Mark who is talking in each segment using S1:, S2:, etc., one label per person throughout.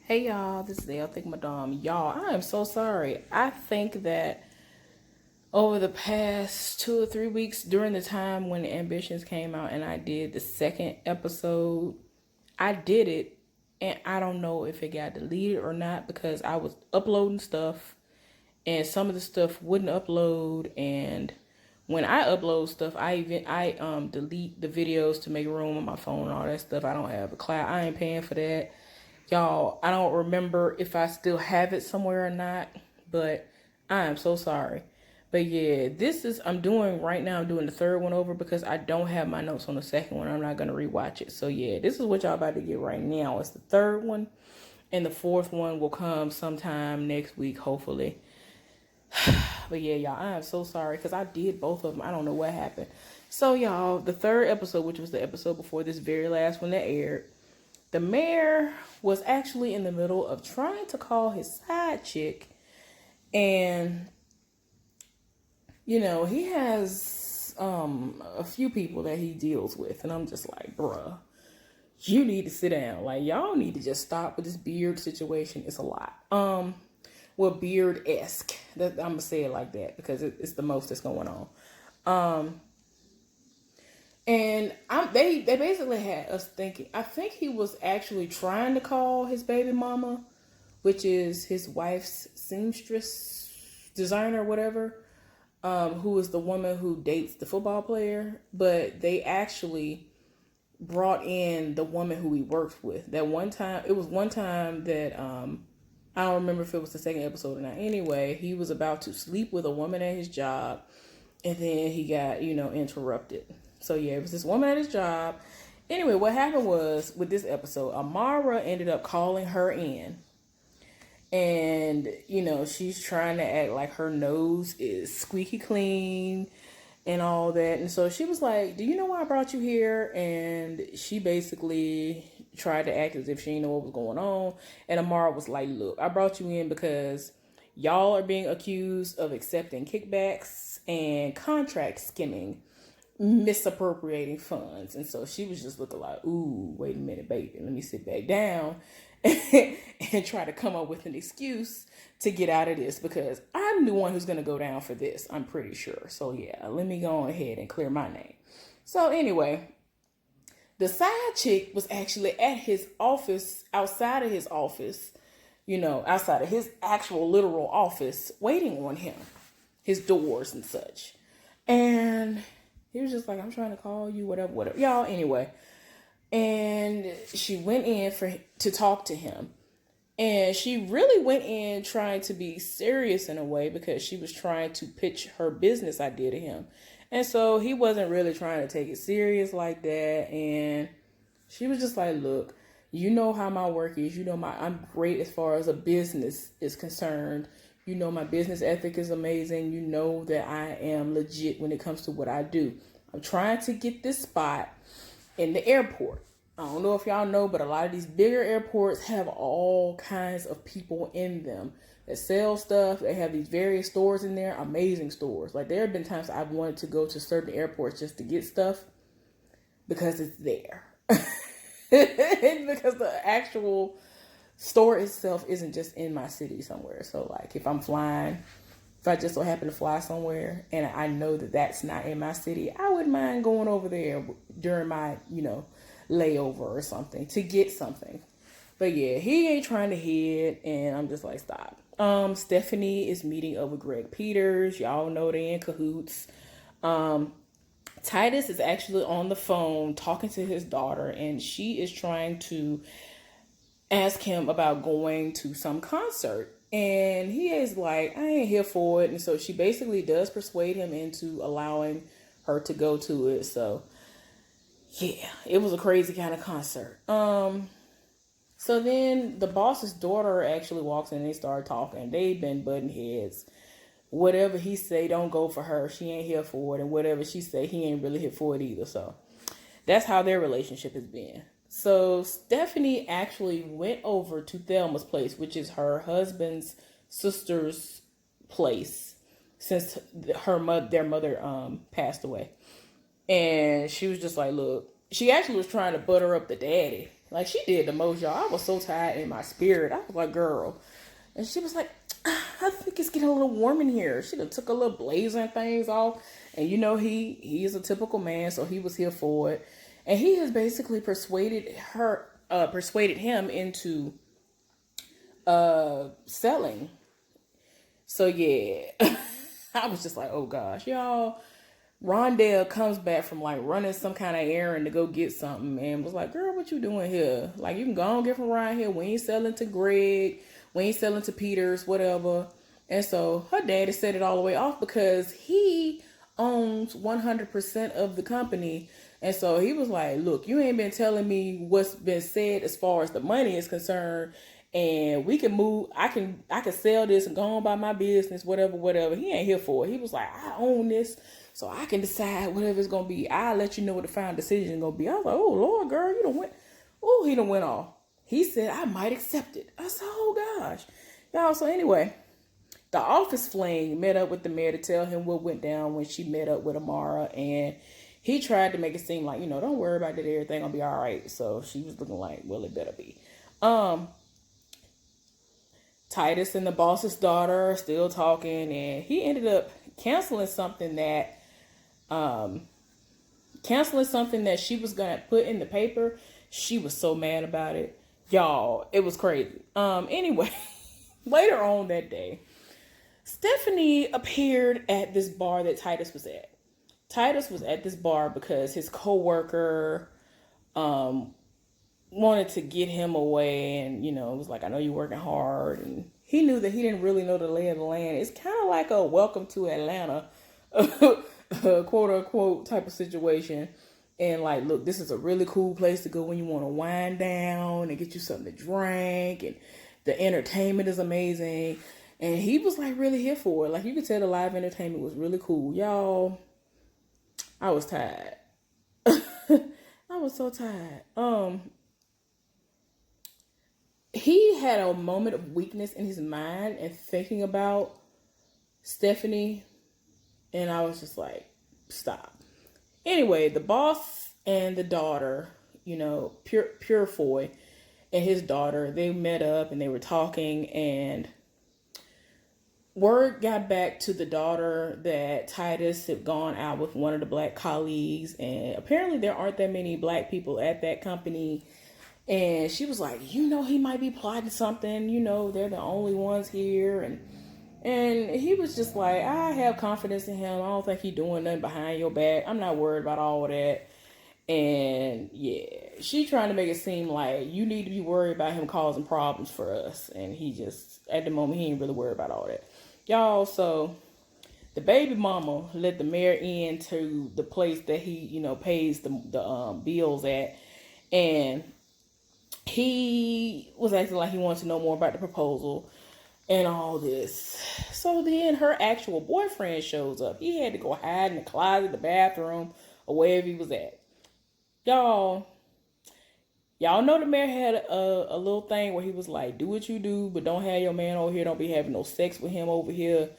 S1: Hey y'all, this is the Think Madame. Y'all, I am so sorry. I think that over the past 2 or 3 weeks, during the time when Ambitions came out and I did the second episode, I did it and I don't know if it got deleted or not because I was uploading stuff and some of the stuff wouldn't upload. And when I upload stuff, I delete the videos to make room on my phone and all that stuff. I don't have a cloud. I ain't paying for that. Y'all, I don't remember if I still have it somewhere or not, but I am so sorry. But yeah, I'm doing right now, I'm doing the third one over because I don't have my notes on the second one. I'm not going to rewatch it. So yeah, this is what y'all about to get right now. It's the third one, and the fourth one will come sometime next week, hopefully. But yeah, y'all, I am so sorry because I did both of them. I don't know what happened. So y'all, the third episode, which was the episode before this very last one that aired, the mayor was actually in the middle of trying to call his side chick, and he has a few people that he deals with, and I'm just like, bruh, you need to sit down. Like, y'all need to just stop with this beard situation. It's a lot. Well, beard-esque. That I'm gonna say it like that because it's the most that's going on. And they basically had us thinking. I think he was actually trying to call his baby mama, which is his wife's seamstress designer, whatever, who is the woman who dates the football player. But they actually brought in the woman who he works with. That one time, it was one time that I don't remember if it was the second episode or not. Anyway, he was about to sleep with a woman at his job, and then he got interrupted. So yeah, it was this woman at his job. Anyway, what happened was with this episode, Amara ended up calling her in. And, she's trying to act like her nose is squeaky clean and all that. And so she was like, do you know why I brought you here? And she basically tried to act as if she didn't know what was going on. And Amara was like, look, I brought you in because y'all are being accused of accepting kickbacks and contract skimming, misappropriating funds. And so she was just looking like, ooh, wait a minute, baby, let me sit back down and try to come up with an excuse to get out of this because I'm the one who's going to go down for this, I'm pretty sure. So yeah, let me go ahead and clear my name. So anyway, the side chick was actually at his office, outside of his office, outside of his actual literal office, waiting on him, his doors and such. And he was just like, I'm trying to call you, whatever. Y'all, anyway. And she went in to talk to him. And she really went in trying to be serious in a way because she was trying to pitch her business idea to him. And so he wasn't really trying to take it serious like that. And she was just like, look, you know how my work is. I'm great as far as a business is concerned. My business ethic is amazing. You know that I am legit when it comes to what I do. I'm trying to get this spot in the airport. I don't know if y'all know, but a lot of these bigger airports have all kinds of people in them that sell stuff. They have these various stores in there, amazing stores. Like, there have been times I've wanted to go to certain airports just to get stuff because it's there. Because the actual store itself isn't just in my city somewhere. So like if I'm flying, if I just so happen to fly somewhere and I know that that's not in my city, I wouldn't mind going over there during my, layover or something to get something. But yeah, he ain't trying to hit, and I'm just like, stop. Stephanie is meeting up with Greg Peters. Y'all know they in cahoots. Titus is actually on the phone talking to his daughter, and she is trying to ask him about going to some concert. And he is like, I ain't here for it. And so she basically does persuade him into allowing her to go to it. So yeah, it was a crazy kind of concert. So then the boss's daughter actually walks in and they start talking. They've been butting heads. Whatever he say, don't go for her. She ain't here for it. And whatever she say, he ain't really here for it either. So that's how their relationship has been. So Stephanie actually went over to Thelma's place, which is her husband's sister's place, since their mother passed away. And she was just like, look, she actually was trying to butter up the daddy. Like, she did the most, y'all. I was so tired in my spirit. I was like, girl. And she was like, I think it's getting a little warm in here. She done took a little blazer and things off. And you know, he is a typical man, so he was here for it. And he has basically persuaded him into selling. So yeah. I was just like, oh gosh, y'all. Rondell comes back from like running some kind of errand to go get something and was like, girl, what you doing here? Like, you can go and get from around here. We ain't selling to Greg. We ain't selling to Peters, whatever. And so her daddy set it all the way off because he owns 100% of the company. And so he was like, look, you ain't been telling me what's been said as far as the money is concerned. And we can move. I can sell this and go on by my business, whatever. He ain't here for it. He was like, I own this, so I can decide whatever it's gonna be. I'll let you know what the final decision is gonna be. I was like, oh Lord, girl, you done went. Oh, he done went off. He said I might accept it. I said, oh gosh, y'all. So anyway, the office fling met up with the mayor to tell him what went down when she met up with Amara, and he tried to make it seem like, don't worry about it, everything gonna be all right. So she was looking like, well, it better be. Titus and the boss's daughter are still talking, and he ended up canceling something that she was gonna put in the paper. She was so mad about it, y'all. It was crazy. Anyway, later on that day, Stephanie appeared at this bar that Titus was at. Titus was at this bar because his coworker wanted to get him away, and it was like, I know you're working hard, and he knew that he didn't really know the lay of the land. It's kind of like a welcome to Atlanta quote unquote type of situation. And like, look, this is a really cool place to go when you want to wind down and get you something to drink, and the entertainment is amazing. And he was like really here for it. Like, you could tell the live entertainment was really cool. Y'all, I was tired. I was so tired. He had a moment of weakness in his mind and thinking about Stephanie, and I was just like, stop. Anyway, the boss and the daughter, Purefoy and his daughter, they met up and they were talking, and word got back to the daughter that Titus had gone out with one of the black colleagues, and apparently there aren't that many black people at that company. And she was like, he might be plotting something. They're the only ones here. And he was just like, I have confidence in him. I don't think he's doing nothing behind your back. I'm not worried about all of that. And yeah, she trying to make it seem like you need to be worried about him causing problems for us. And he just, at the moment, he ain't really worried about all that. Y'all, so the baby mama let the mayor into the place that he, pays the bills at. And he was acting like he wanted to know more about the proposal and all this. So then her actual boyfriend shows up. He had to go hide in the closet, the bathroom, or wherever he was at. Y'all know the mayor had a little thing where he was like, do what you do, but don't have your man over here. Don't be having no sex with him over here.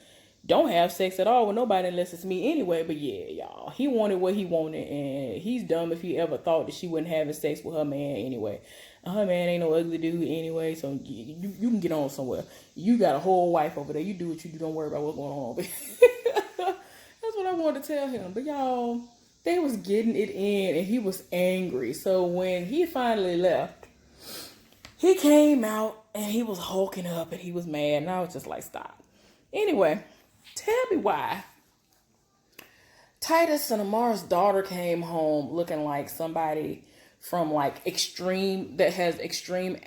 S1: Don't have sex at all with nobody unless it's me anyway. But yeah, y'all, he wanted what he wanted, and he's dumb if he ever thought that she wasn't having sex with her man anyway. Her man ain't no ugly dude anyway, so you can get on somewhere. You got a whole wife over there. You do what you do. Don't worry about what's going on over here. That's what I wanted to tell him. But y'all, they was getting it in, and he was angry. So when he finally left, he came out, and he was hulking up, and he was mad. And I was just like, stop. Anyway, tell me why Titus and Amara's daughter came home looking like somebody from like extreme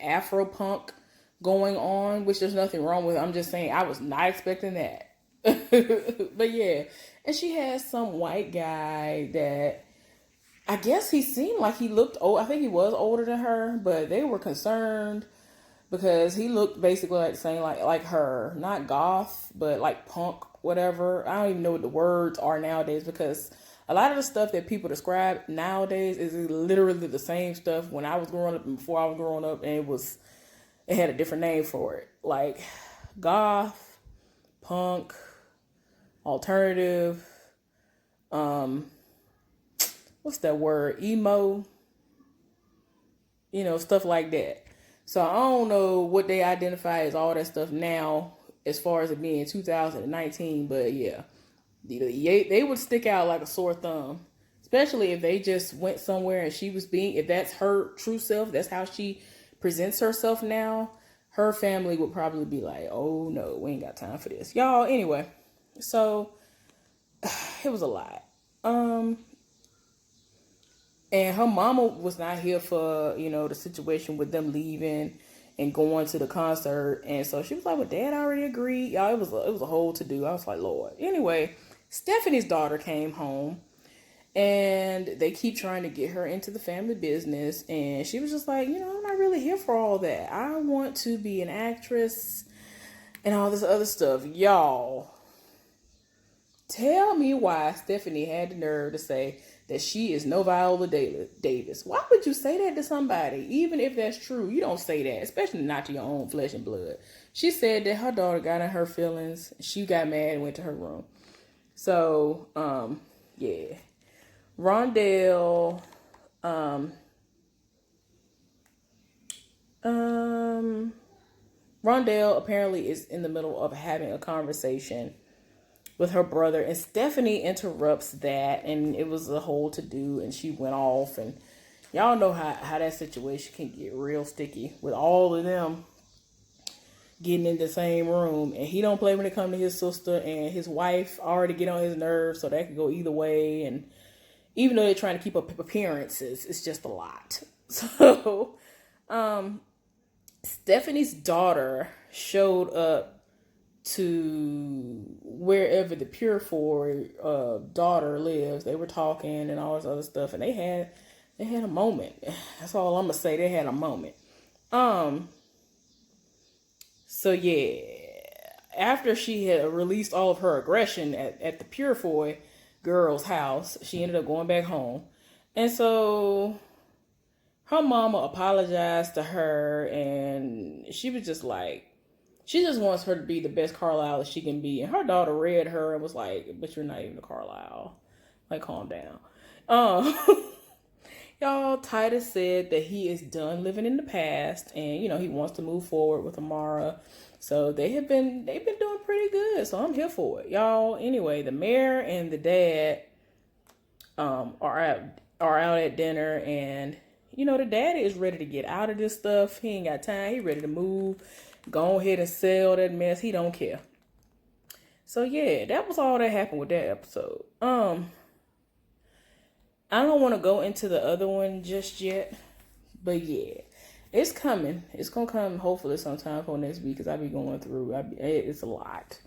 S1: Afro punk going on, which there's nothing wrong with. I'm just saying I was not expecting that. But yeah, and she had some white guy that I guess he seemed like he looked old. I think he was older than her, but they were concerned because he looked basically like the same, like her, not goth, but like punk, whatever. I don't even know what the words are nowadays, because a lot of the stuff that people describe nowadays is literally the same stuff when I was growing up and before I was growing up, and it had a different name for it, like goth, punk, alternative, what's that word? Emo. stuff like that. So I don't know what they identify as all that stuff now, as far as it being 2019. But yeah, they would stick out like a sore thumb, especially if they just went somewhere and she was if that's her true self, that's how she presents herself now. Her family would probably be like, "Oh no, we ain't got time for this, y'all." Anyway, so it was a lot. And her mama was not here for, the situation with them leaving and going to the concert. And so she was like, well, Dad already agreed. Y'all, it was a whole to do. I was like, Lord. Anyway, Stephanie's daughter came home and they keep trying to get her into the family business. And she was just like, I'm not really here for all that. I want to be an actress and all this other stuff. Y'all, tell me why Stephanie had the nerve to say that she is no Viola Davis. Why would you say that to somebody? Even if that's true, you don't say that, especially not to your own flesh and blood. She said that her daughter got in her feelings. She got mad and went to her room. So, yeah. Rondell, Rondell apparently is in the middle of having a conversation with her brother, and Stephanie interrupts that, and it was a whole to do, and she went off, and y'all know how that situation can get real sticky with all of them getting in the same room, and he don't play when it comes to his sister, and his wife already get on his nerves, so that could go either way. And even though they're trying to keep up appearances, it's just a lot. So Stephanie's daughter showed up to wherever the Purefoy daughter lives. They were talking and all this other stuff, and they had a moment. That's all I'm gonna say. They had a moment. So yeah, after she had released all of her aggression at the Purefoy girl's house, she ended up going back home, and so her mama apologized to her, and she was just like, she just wants her to be the best Carlisle that she can be. And her daughter read her and was like, but you're not even a Carlisle. Like, calm down. Y'all, Titus said that he is done living in the past, and he wants to move forward with Amara. So they've been doing pretty good. So I'm here for it, y'all. Anyway, the mayor and the dad are out at dinner, and the daddy is ready to get out of this stuff. He ain't got time. He ready to move. Go ahead and sell that mess. He don't care. So yeah, that was all that happened with that episode. I don't want to go into the other one just yet, but yeah, it's coming. It's gonna come hopefully sometime for next week, because I be going through. It's a lot,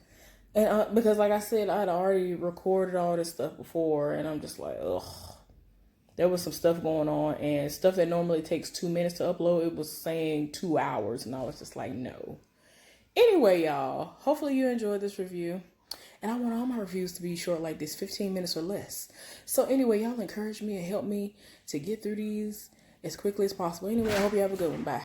S1: and because like I said, I had already recorded all this stuff before, and I'm just like, ugh. There was some stuff going on, and stuff that normally takes 2 minutes to upload, it was saying 2 hours, and I was just like, no. Anyway, y'all, hopefully you enjoyed this review, and I want all my reviews to be short like this, 15 minutes or less. So anyway, y'all encourage me and help me to get through these as quickly as possible. Anyway, I hope you have a good one. Bye.